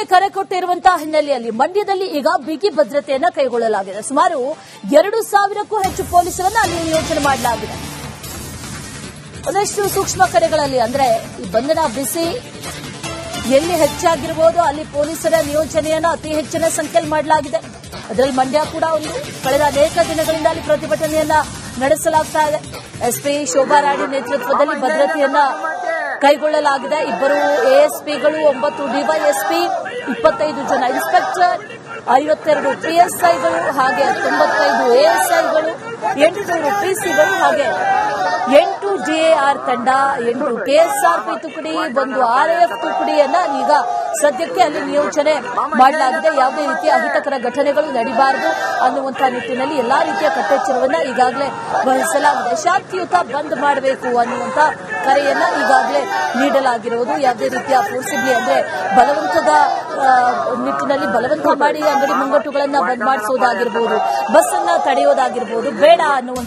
ಬಂದ್ಗೆ ಕರೆ ಕೊಟ್ಟಿರುವಂತಹ ಹಿನ್ನೆಲೆಯಲ್ಲಿ ಮಂಡ್ಯದಲ್ಲಿ ಈಗ ಬಿಗಿ ಭದ್ರತೆಯನ್ನ ಕೈಗೊಳ್ಳಲಾಗಿದೆ. ಸುಮಾರು 2,000ಕ್ಕೂ ಹೆಚ್ಚು ಪೊಲೀಸರನ್ನ ಅಲ್ಲಿ ನಿಯೋಜನೆ ಮಾಡಲಾಗಿದೆ. ಒಂದಷ್ಟು ಸೂಕ್ಷ್ಮ ಕರೆಗಳಲ್ಲಿ ಅಂದ್ರೆ ಈ ಬಂಧನ ಬಿಸಿ ಎಲ್ಲಿ ಹೆಚ್ಚಾಗಿರಬಹುದು ಅಲ್ಲಿ ಪೊಲೀಸರ ನಿಯೋಜನೆಯನ್ನ ಅತಿ ಹೆಚ್ಚಿನ ಸಂಖ್ಯೆಯಲ್ಲಿ ಮಾಡಲಾಗಿದೆ. ಅದರಲ್ಲಿ ಮಂಡ್ಯ ಕೂಡ ಒಂದು. ಕಳೆದ ಅನೇಕ ದಿನಗಳಿಂದ ಅಲ್ಲಿ ಪ್ರತಿಭಟನೆಯನ್ನ ನಡೆಸಲಾಗ್ತಾ ಇದೆ. ಎಸ್ಪಿ ಶೋಭಾ ರಾಣಿ ನೇತೃತ್ವದಲ್ಲಿ ಭದ್ರತೆಯನ್ನ ಕೈಗೊಳ್ಳಲಾಗಿದೆ. 2 ಎಎಸ್ಪಿಗಳು, 9 ಡಿವೈಎಸ್ಪಿ, 25 ಜನ ಇನ್ಸ್ಪೆಕ್ಟರ್, 52 ಪಿಎಸ್ಐಗಳು, ಹಾಗೆ 95 ಎಎಸ್ಐಗಳು, 800 ಪಿಸಿಗಳು, ಹಾಗೆ 8 ಡಿಎಆರ್ ತಂಡ, 8 ಕೆಎಸ್ಆರ್ಪಿ ತುಕಡಿ, 1 ಆರ್ಎಎಫ್ ತುಕಡಿಯನ್ನ ಈಗ ಸದ್ಯಕ್ಕೆ ಅಲ್ಲಿ ನಿಯೋಜನೆ ಮಾಡಲಾಗಿದೆ. ಯಾವುದೇ ರೀತಿಯ ಅಹಿತಕರ ಘಟನೆಗಳು ನಡೀಬಾರದು ಅನ್ನುವಂತಹ ನಿಟ್ಟಿನಲ್ಲಿ ಎಲ್ಲಾ ರೀತಿಯ ಕಟ್ಟೆಚ್ಚರವನ್ನ ಈಗಾಗಲೇ ವಹಿಸಲಾಗಿದೆ. ಶಾಂತಿಯುತ ಬಂದ್ ಮಾಡಬೇಕು ಅನ್ನುವಂತ ಕರೆಯನ್ನ ಈಗಾಗಲೇ ನೀಡಲಾಗಿರುವುದು. ಯಾವುದೇ ರೀತಿಯ ಫೋರ್ಸಿಬ್ಲಿ ಅಂದ್ರೆ ಬಲವಂತದ ನಿಟ್ಟಿನಲ್ಲಿ ಬಲವಂತ ಮಾಡಿ ಅಂಗಡಿ ಮುಂಗಟ್ಟುಗಳನ್ನ ಬಂದ್ ಮಾಡಿಸೋದಾಗಿರ್ಬೋದು, ಬಸ್ ಅನ್ನ ತಡೆಯೋದಾಗಿರ್ಬೋದು ಬೇಡ ಅನ್ನುವಂತ